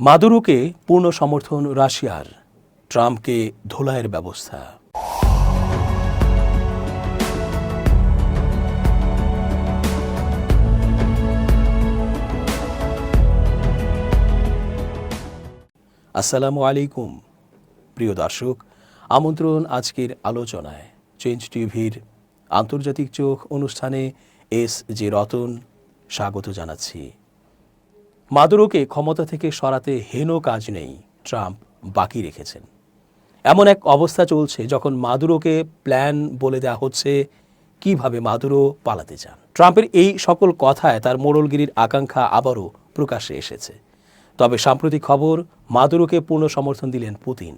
মাদুরোকে পূর্ণ সমর্থন রাশিয়ার, ট্রাম্পকে ধোলাইয়ের ব্যবস্থা। আসসালামু আলাইকুম প্রিয় দর্শক, আমন্ত্রণ আজকের আলোচনায়। চেঞ্জ টিভির আন্তর্জাতিক চোখ অনুষ্ঠানে এস জে রতন স্বাগত জানাচ্ছি। মাদুরোকে ক্ষমতা থেকে সরাতে হেন কাজ নেই, ট্রাম্প বাকি রেখেছেন। এমন এক অবস্থা চলছে যখন মাদুরোকে প্ল্যান বলে দেওয়া হচ্ছে কিভাবে মাদুরো পালাতে চান। ট্রাম্পের এই সকল কথায় তার মোড়লগিরির আকাঙ্ক্ষা আবারও প্রকাশ্যে এসেছে। তবে সাম্প্রতিক খবর, মাদুরোকে পূর্ণ সমর্থন দিলেন পুতিন।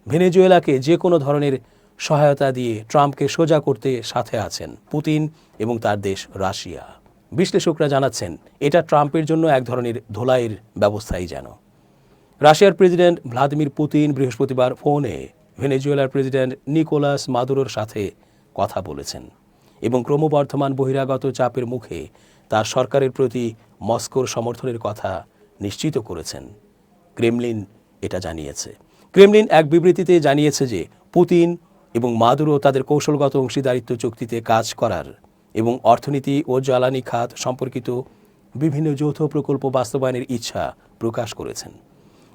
ভেনেজুয়েলাকে যে কোনো ধরনের সহায়তা দিয়ে ট্রাম্পকে সোজা করতে সাথে আছেন পুতিন এবং তার দেশ রাশিয়া। বিশ্লেষকরা জানাচ্ছেন এটা ট্রাম্পের জন্য এক ধরনের ধোলাইয়ের ব্যবস্থাই যেন। রাশিয়ার প্রেসিডেন্ট ভ্লাদিমির পুতিন বৃহস্পতিবার ফোনে ভেনেজুয়েলার প্রেসিডেন্ট নিকোলাস মাদুরোর সাথে কথা বলেছেন এবং ক্রমবর্ধমান বহিরাগত চাপের মুখে তার সরকারের প্রতি মস্কোর সমর্থনের কথা নিশ্চিত করেছেন। ক্রেমলিন এটা জানিয়েছে। ক্রেমলিন এক বিবৃতিতে জানিয়েছে যে পুতিন এবং মাদুরো তাদের কৌশলগত অংশীদারিত্ব চুক্তিতে কাজ করার এবং অর্থনীতি ও জ্বালানি খাত সম্পর্কিত বিভিন্ন যৌথ প্রকল্প বাস্তবায়নের ইচ্ছা প্রকাশ করেছেন।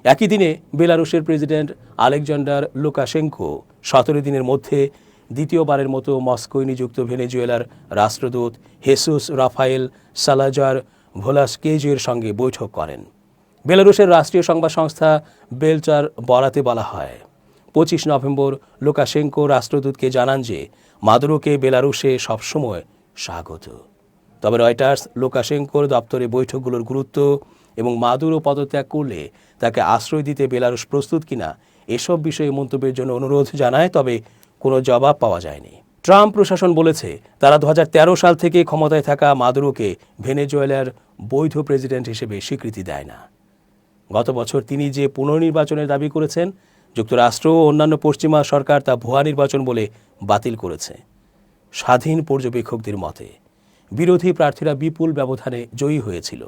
একই দিনে বেলারুশের প্রেসিডেন্ট আলেকজান্ডার লুকাশেঙ্কো 17 দিনের মধ্যে দ্বিতীয়বারের মতো মস্কোয় নিযুক্ত ভেনেজুয়েলার রাষ্ট্রদূত হেসুস রাফায়েল সালাজার ভোলাস্কেজের সঙ্গে বৈঠক করেন। বেলারুশের রাষ্ট্রীয় সংবাদ সংস্থা বেলচার বরাতে বলা হয়, 25 নভেম্বর লুকাশেঙ্কো রাষ্ট্রদূতকে জানান যে মাদুরোকে বেলারুশে সবসময় স্বাগত। তবে রয়টার্স লুকাশেঙ্কোর দপ্তরে বৈঠকগুলোর গুরুত্ব এবং মাদুরো পদত্যাগ করলে তাকে আশ্রয় দিতে বেলারুশ প্রস্তুত কিনা এসব বিষয়ে মন্তব্যের জন্য অনুরোধ জানায়, তবে কোনো জবাব পাওয়া যায়নি। ট্রাম্প প্রশাসন বলেছে তারা 2013 সাল থেকে ক্ষমতায় থাকা মাদুরোকে ভেনেজুয়েলার বৈধ প্রেসিডেন্ট হিসেবে স্বীকৃতি দেয় না। গত বছর তিনি যে পুনর্নির্বাচনের দাবি করেছেন, যুক্তরাষ্ট্র ও অন্যান্য পশ্চিমা সরকার তা ভুয়া নির্বাচন বলে বাতিল করেছে। স্বাধীন পর্যবেক্ষকদের মতে বিরোধী প্রার্থীরা বিপুল ব্যবধানে জয়ী হয়েছিল।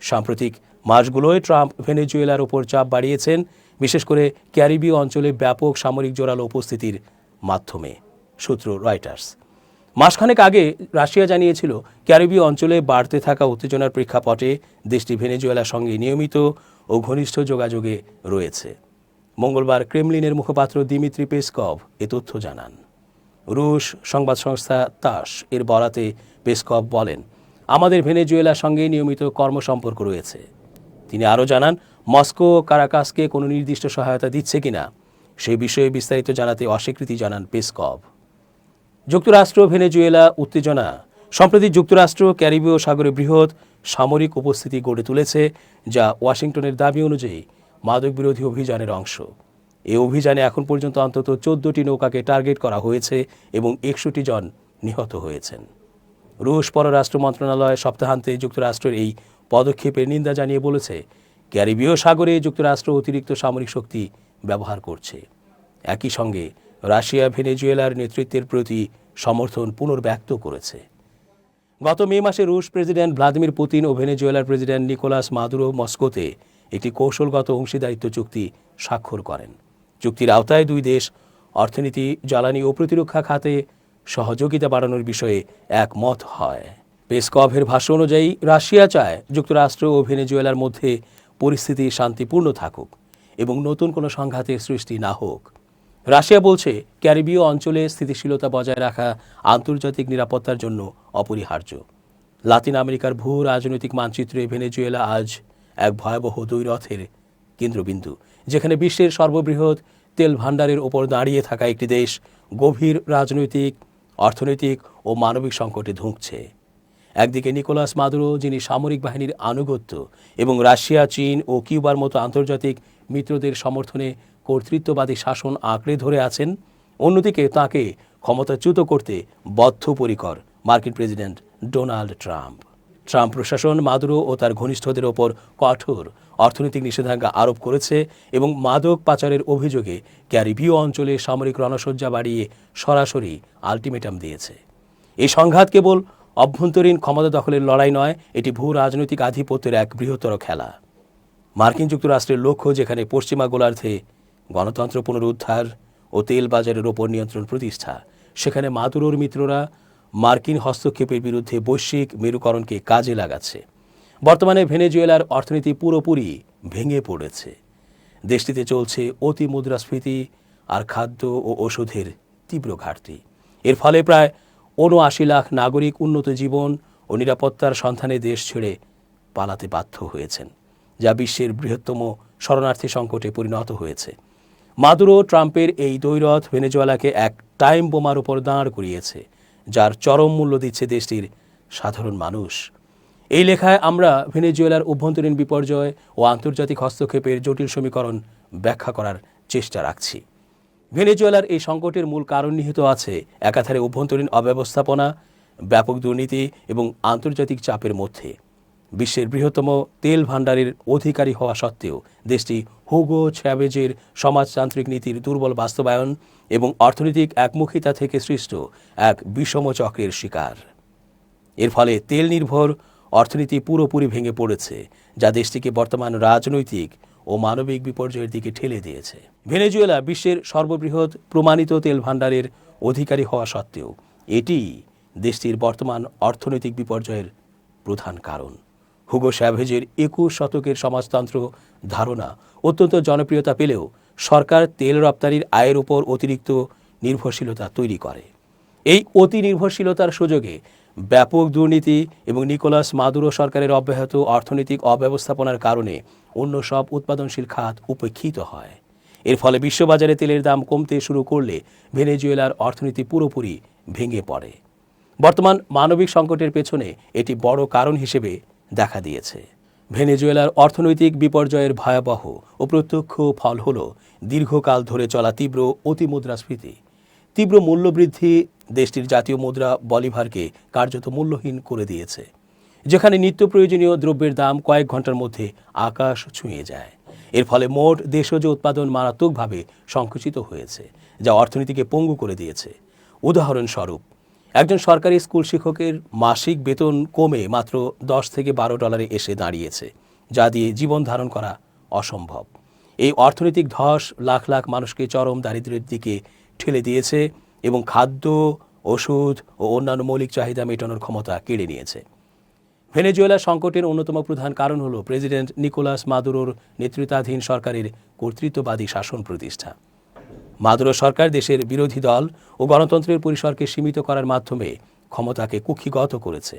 সাম্প্রতিক মাসগুলোয় ট্রাম্প ভেনেজুয়েলার ওপর চাপ বাড়িয়েছেন, বিশেষ করে ক্যারিবীয় অঞ্চলে ব্যাপক সামরিক জোরালো উপস্থিতির মাধ্যমে। সূত্র রয়টার্স। মাসখানেক আগে রাশিয়া জানিয়েছিল ক্যারিবীয় অঞ্চলে বাড়তে থাকা উত্তেজনার প্রেক্ষাপটে দেশটি ভেনেজুয়েলার সঙ্গে নিয়মিত ও ঘনিষ্ঠ যোগাযোগে রয়েছে। মঙ্গলবার ক্রেমলিনের মুখপাত্র দিমিত্রি পেসকভ এ তথ্য জানান। রুশ সংবাদ সংস্থা তাস এর বরাতে পেসকভ বলেন, আমাদের ভেনেজুয়েলার সঙ্গে নিয়মিত কর্মসম্পর্ক রয়েছে। তিনি আরও জানান, মস্কো কারাকাসকে কোনো নির্দিষ্ট সহায়তা দিচ্ছে কিনা সেই বিষয়ে বিস্তারিত জানাতে অস্বীকৃতি জানান পেসকভ। যুক্তরাষ্ট্র ভেনেজুয়েলা উত্তেজনা। সম্প্রতি যুক্তরাষ্ট্র ক্যারিবীয় সাগরে বৃহৎ সামরিক উপস্থিতি গড়ে তুলেছে, যা ওয়াশিংটনের দাবি অনুযায়ী মাদক বিরোধী অভিযানের অংশ। এই অভিযানে এখন পর্যন্ত অন্তত 14টি নৌকাকে টার্গেট করা হয়েছে এবং 61 জন নিহত হয়েছেন। রুশ পররাষ্ট্র মন্ত্রণালয় সপ্তাহান্তে যুক্তরাষ্ট্রের এই পদক্ষেপের নিন্দা জানিয়ে বলেছে, ক্যারিবীয় সাগরে যুক্তরাষ্ট্র অতিরিক্ত সামরিক শক্তি ব্যবহার করছে। একই সঙ্গে রাশিয়া ভেনেজুয়েলার নেতৃত্বের প্রতি সমর্থন পুনর্ব্যক্ত করেছে। গত মে মাসে রুশ প্রেসিডেন্ট ভ্লাদিমির পুতিন ও ভেনেজুয়েলার প্রেসিডেন্ট নিকোলাস মাদুরো মস্কোতে একটি কৌশলগত অংশীদারিত্ব চুক্তি স্বাক্ষর করেন। চুক্তির আওতায় দুই দেশ অর্থনীতি, জ্বালানি ও প্রতিরক্ষা খাতে সহযোগিতা বাড়ানোর বিষয়ে একমত হয়। পেসকভের ভাষ্য অনুযায়ী রাশিয়া চায় যুক্তরাষ্ট্র ও ভেনেজুয়েলার মধ্যে পরিস্থিতি শান্তিপূর্ণ থাকুক এবং নতুন কোনো সংঘাতের সৃষ্টি না হোক। রাশিয়া বলছে ক্যারিবীয় অঞ্চলে স্থিতিশীলতা বজায় রাখা আন্তর্জাতিক নিরাপত্তার জন্য অপরিহার্য। লাতিন আমেরিকার ভূ রাজনৈতিক মানচিত্রে ভেনেজুয়েলা আজ এক ভয়াবহ দ্বৈরথের কেন্দ্রবিন্দু, যেখানে বিশ্বের সর্ববৃহৎ তেল ভাণ্ডারের ওপর দাঁড়িয়ে থাকা একটি দেশ গভীর রাজনৈতিক, অর্থনৈতিক ও মানবিক সংকটে ধুঁকছে। একদিকে নিকোলাস মাদুরো, যিনি সামরিক বাহিনীর আনুগত্য এবং রাশিয়া, চীন ও কিউবার মতো আন্তর্জাতিক মিত্রদের সমর্থনে কর্তৃত্ববাদী শাসন আঁকড়ে ধরে আছেন, অন্যদিকে তাঁকে ক্ষমতাচ্যুত করতে বদ্ধপরিকর মার্কিন প্রেসিডেন্ট ডোনাল্ড ট্রাম্প। ট্রাম্প প্রশাসন মাদুরো ও তার ঘনিষ্ঠদের ওপর কঠোর অর্থনৈতিক নিষেধাজ্ঞা আরোপ করেছে এবং মাদক পাচারের অভিযোগে ক্যারিবীয় অঞ্চলে সামরিক রণসজ্জা বাড়িয়ে সরাসরি আলটিমেটাম দিয়েছে। এই সংঘাত কেবল অভ্যন্তরীণ ক্ষমতা দখলের লড়াই নয়, এটি ভূ রাজনৈতিক আধিপত্যের এক বৃহত্তর খেলা। মার্কিন যুক্তরাষ্ট্রের লক্ষ্য যেখানে পশ্চিমা গোলার্ধে গণতন্ত্র পুনরুদ্ধার ও তেল বাজারের ওপর নিয়ন্ত্রণ প্রতিষ্ঠা, সেখানে মাদুরোর মিত্ররা মার্কিন হস্তক্ষেপের বিরুদ্ধে বৈশ্বিক মেরুকরণকে কাজে লাগাচ্ছে। বর্তমানে ভেনেজুয়েলার অর্থনীতি পুরোপুরি ভেঙে পড়েছে। দেশটিতে চলছে অতি মুদ্রাস্ফীতি আর খাদ্য ও ওষুধের তীব্র ঘাটতি। এর ফলে প্রায় ৭৯ লাখ নাগরিক উন্নত জীবন ও নিরাপত্তার সন্ধানে দেশ ছেড়ে পালাতে বাধ্য হয়েছেন, যা বিশ্বের বৃহত্তম শরণার্থী সংকটে পরিণত হয়েছে। মাদুরো ট্রাম্পের এই দ্বৈরথ ভেনেজুয়েলাকে এক টাইম বোমার উপর দাঁড় করিয়েছে, যার চরম মূল্য দিচ্ছে দেশটির সাধারণ মানুষ। এই লেখায় আমরা ভেনেজুয়েলার অভ্যন্তরীণ বিপর্যয় ও আন্তর্জাতিক হস্তক্ষেপের জটিল সমীকরণ ব্যাখ্যা করার চেষ্টা রাখছি। ভেনেজুয়েলার এই সংকটের মূল কারণ নিহিত আছে একাধারে অভ্যন্তরীণ অব্যবস্থাপনা, ব্যাপক দুর্নীতি এবং আন্তর্জাতিক চাপের মধ্যে। বিশ্বের বৃহত্তম তেল ভাণ্ডারের অধিকারী হওয়া সত্ত্বেও দেশটি হুগো চ্যাভেজের সমাজতান্ত্রিক নীতির দুর্বল বাস্তবায়ন এবং অর্থনৈতিক একমুখিতা থেকে সৃষ্ট এক বিষম চক্রের শিকার। এর ফলে তেল নির্ভর অর্থনীতি পুরোপুরি ভেঙে পড়েছে, যা দেশটিকে বর্তমান রাজনৈতিক ও মানবিক বিপর্যয়ের দিকে ঠেলে দিয়েছে। ভেনেজুয়েলা বিশ্বের সর্ববৃহৎ প্রমাণিত তেল ভাণ্ডারের অধিকারী হওয়া সত্ত্বেও এটি দেশটির বর্তমান অর্থনৈতিক বিপর্যয়ের প্রধান কারণ। হুগো চ্যাভেজের ২১ শতকের সমাজতন্ত্র ধারণা অত্যন্ত জনপ্রিয়তা পেলেও সরকার তেল রপ্তানির আয়ের উপর অতিরিক্ত নির্ভরশীলতা তৈরি করে। এই অতি নির্ভরশীলতার সুযোগে ব্যাপক দুর্নীতি এবং নিকোলাস মাদুরো সরকারের অব্যাহত অর্থনৈতিক অব্যবস্থাপনার কারণে অন্য সব উৎপাদনশীল খাত উপেক্ষিত হয়। এর ফলে বিশ্ববাজারে তেলের দাম কমতে শুরু করলে ভেনেজুয়েলার অর্থনীতি পুরোপুরি ভেঙে পড়ে। বর্তমান মানবিক সংকটের পেছনে এটি বড় কারণ হিসেবে দেখা দিয়েছে। ভেনেজুয়েলার অর্থনৈতিক বিপর্যয়ের ভয়াবহ ও প্রত্যক্ষ ফল হল দীর্ঘকাল ধরে চলা তীব্র অতিমুদ্রাস্ফীতি। তীব্র মূল্যবৃদ্ধি দেশটির জাতীয় মুদ্রা বলিভারকে কার্যত মূল্যহীন করে দিয়েছে, যেখানে নিত্য প্রয়োজনীয় দ্রব্যের দাম কয়েক ঘন্টার মধ্যে আকাশ ছুঁয়ে যায়। এর ফলে মোট দেশজ উৎপাদন মারাত্মকভাবে সংকুচিত হয়েছে, যা অর্থনীতিকে পঙ্গু করে দিয়েছে। উদাহরণস্বরূপ, একজন সরকারি স্কুল শিক্ষকের মাসিক বেতন কমে মাত্র $10 থেকে $12 এসে দাঁড়িয়েছে, যা দিয়ে জীবন ধারণ করা অসম্ভব। এই অর্থনৈতিক ধস লাখ লাখ মানুষকে চরম দারিদ্র্যের দিকে ঠেলে দিয়েছে এবং খাদ্য, ওষুধ ও অন্যান্য মৌলিক চাহিদা মেটানোর ক্ষমতা কেড়ে নিয়েছে। ভেনেজুয়েলা সংকটের অন্যতম প্রধান কারণ হল প্রেসিডেন্ট নিকোলাস মাদুরোর নেতৃত্বাধীন সরকারের কর্তৃত্ববাদী শাসন প্রতিষ্ঠা। মাদুরো সরকার দেশের বিরোধী দল ও গণতন্ত্রের পরিসরকে সীমিত করার মাধ্যমে ক্ষমতাকে কুক্ষিগত করেছে।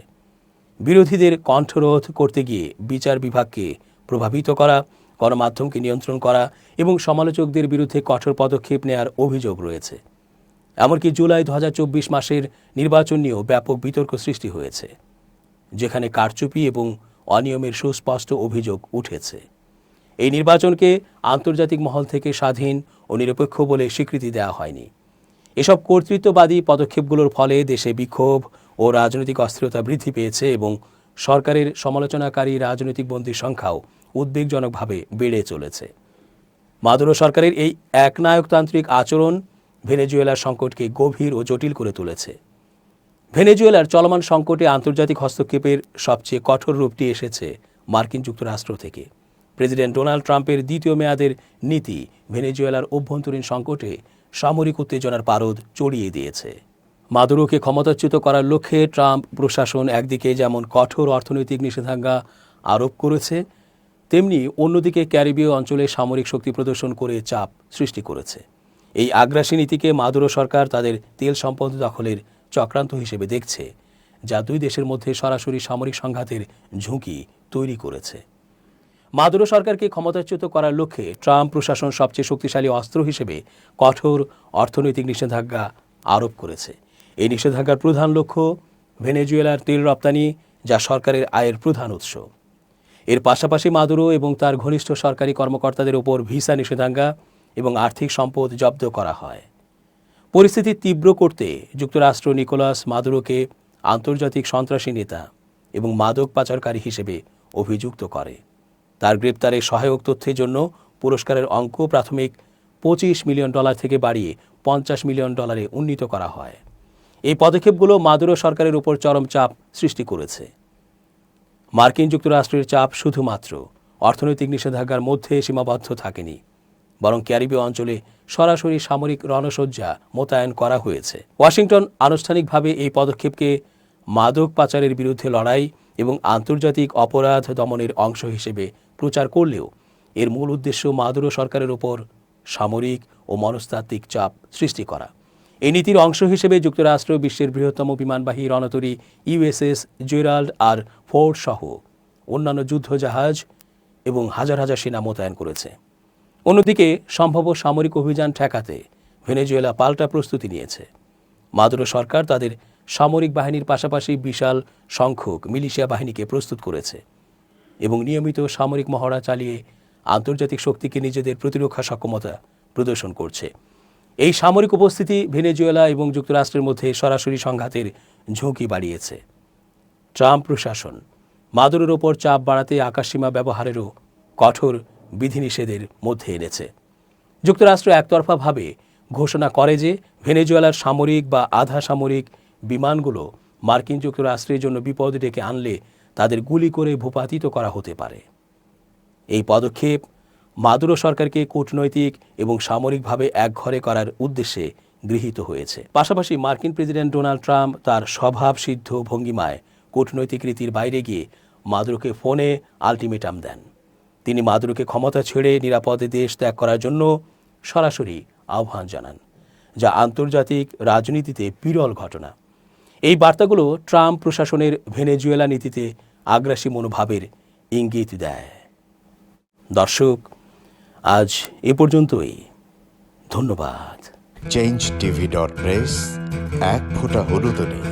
বিরোধীদের কণ্ঠরোধ করতে গিয়ে বিচার বিভাগকে প্রভাবিত করা, গণমাধ্যমকে নিয়ন্ত্রণ করা এবং সমালোচকদের বিরুদ্ধে কঠোর পদক্ষেপ নেওয়ার অভিযোগ রয়েছে। এমনকি জুলাই ২০২৪ মাসের নির্বাচন নিয়েও ব্যাপক বিতর্ক সৃষ্টি হয়েছে, যেখানে কারচুপি এবং অনিয়মের সুস্পষ্ট অভিযোগ উঠেছে। এই নির্বাচনকে আন্তর্জাতিক মহল থেকে স্বাধীন ও নিরপেক্ষ বলে স্বীকৃতি দেওয়া হয়নি। এসব কর্তৃত্ববাদী পদক্ষেপগুলোর ফলে দেশে বিক্ষোভ ও রাজনৈতিক অস্থিরতা বৃদ্ধি পেয়েছে এবং সরকারের সমালোচনাকারী রাজনৈতিক বন্দীর সংখ্যাও উদ্বেগজনকভাবে বেড়ে চলেছে। মাদুরো সরকারের এই একনায়কতান্ত্রিক আচরণ ভেনেজুয়েলার সংকটকে গভীর ও জটিল করে তুলেছে। ভেনেজুয়েলার চলমান সংকটে আন্তর্জাতিক হস্তক্ষেপের সবচেয়ে কঠোর রূপটি এসেছে মার্কিন যুক্তরাষ্ট্র থেকে। প্রেসিডেন্ট ডোনাল্ড ট্রাম্পের দ্বিতীয় মেয়াদের নীতি ভেনেজুয়েলার অভ্যন্তরীণ সংকটে সামরিক উত্তেজনার পারদ চড়িয়ে দিয়েছে। মাদুরোকে ক্ষমতাচ্যুত করার লক্ষ্যে ট্রাম্প প্রশাসন একদিকে যেমন কঠোর অর্থনৈতিক নিষেধাজ্ঞা আরোপ করেছে, তেমনি অন্যদিকে ক্যারিবীয় অঞ্চলে সামরিক শক্তি প্রদর্শন করে চাপ সৃষ্টি করেছে। এই আগ্রাসী নীতিকে মাদুরো সরকার তাদের তেল সম্পদ দখলের চক্রান্ত হিসেবে দেখছে, যা দুই দেশের মধ্যে সরাসরি সামরিক সংঘাতের ঝুঁকি তৈরি করেছে। মাদুরো সরকারকে ক্ষমতাচ্যুত করার লক্ষ্যে ট্রাম্প প্রশাসন সবচেয়ে শক্তিশালী অস্ত্র হিসেবে কঠোর অর্থনৈতিক নিষেধাজ্ঞা আরোপ করেছে। এই নিষেধাজ্ঞার প্রধান লক্ষ্য ভেনেজুয়েলার তেল রপ্তানি, যা সরকারের আয়ের প্রধান উৎস। এর পাশাপাশি মাদুরো এবং তার ঘনিষ্ঠ সরকারি কর্মকর্তাদের ওপর ভিসা নিষেধাজ্ঞা এবং আর্থিক সম্পদ জব্দ করা হয়। পরিস্থিতি তীব্র করতে যুক্তরাষ্ট্র নিকোলাস মাদুরোকে আন্তর্জাতিক সন্ত্রাসী নেতা এবং মাদক পাচারকারী হিসেবে অভিযুক্ত করে। তার গ্রেপ্তারে সহায়ক তথ্যের জন্য পুরস্কারের অঙ্ক প্রাথমিক $25 মিলিয়ন থেকে বাড়িয়ে $50 মিলিয়ন উন্নীত করা হয়। এই পদক্ষেপগুলো মাদুরো সরকারের উপর চরম চাপ সৃষ্টি করেছে। মার্কিন যুক্তরাষ্ট্রের চাপ শুধুমাত্র অর্থনৈতিক নিষেধাজ্ঞার মধ্যে সীমাবদ্ধ থাকেনি, বরং ক্যারিবীয় অঞ্চলে সরাসরি সামরিক রণসজ্জা মোতায়েন করা হয়েছে। ওয়াশিংটন আনুষ্ঠানিকভাবে এই পদক্ষেপকে মাদক পাচারের বিরুদ্ধে লড়াই এবং আন্তর্জাতিক অপরাধ দমনের অংশ হিসেবে প্রচার করলেও এর মূল উদ্দেশ্য মাদুরো সরকারের ওপর সামরিক ও মনস্তাত্ত্বিক চাপ সৃষ্টি করা। এই নীতির অংশ হিসেবে যুক্তরাষ্ট্র বিশ্বের বৃহত্তম বিমানবাহী রণতরী ইউএসএস জেরাল্ড আর ফোর্ড সহ অন্যান্য যুদ্ধজাহাজ এবং হাজার হাজার সেনা মোতায়েন করেছে। অন্যদিকে সম্ভাব্য সামরিক অভিযান ঠেকাতে ভেনেজুয়েলা পাল্টা প্রস্তুতি নিয়েছে। মাদুরো সরকার তাদের সামরিক বাহিনীর পাশাপাশি বিশাল সংখ্যক মিলিশিয়া বাহিনীকে প্রস্তুত করেছে এবং নিয়মিত সামরিক মহড়া চালিয়ে আন্তর্জাতিক শক্তিকে নিজেদের প্রতিরক্ষা সক্ষমতা প্রদর্শন করছে। এই সামরিক উপস্থিতি ভেনেজুয়েলা এবং যুক্তরাষ্ট্রের মধ্যে সরাসরি সংঘাতের ঝুঁকি বাড়িয়েছে। ট্রাম্প প্রশাসন মাদুরোর ওপর চাপ বাড়াতে আকাশসীমা ব্যবহারেরও কঠোর বিধিনিষেধের মধ্যে এনেছে। যুক্তরাষ্ট্র একতরফাভাবে ঘোষণা করে যে ভেনেজুয়েলার সামরিক বা আধা সামরিক বিমানগুলো মার্কিন যুক্তরাষ্ট্রের জন্য বিপদ ডেকে আনলে তাদের গুলি করে ভূপাতিত করা হতে পারে। এই পদক্ষেপ মাদুরো সরকারকে কূটনৈতিক এবং সামরিকভাবে একঘরে করার উদ্দেশ্যে গৃহীত হয়েছে। পাশাপাশি মার্কিন প্রেসিডেন্ট ডোনাল্ড ট্রাম্প তার স্বভাবসিদ্ধ ভঙ্গিমায় কূটনৈতিক রীতির বাইরে গিয়ে মাদুরোকে ফোনে আলটিমেটাম দেন। তিনি মাদুরোকে ক্ষমতা ছেড়ে নিরাপদে দেশ ত্যাগ করার জন্য সরাসরি আহ্বান জানান, যা আন্তর্জাতিক রাজনীতিতে বিরল ঘটনা। এই বার্তাগুলো ট্রাম্প প্রশাসনের ভেনেজুয়েলা নীতিতে আগ্রাসী মনোভাবের ইঙ্গিত দেয়। দর্শক, আজ এ পর্যন্তই। ধন্যবাদ। change tv.press এক ফোঁটা হলুদও নেই।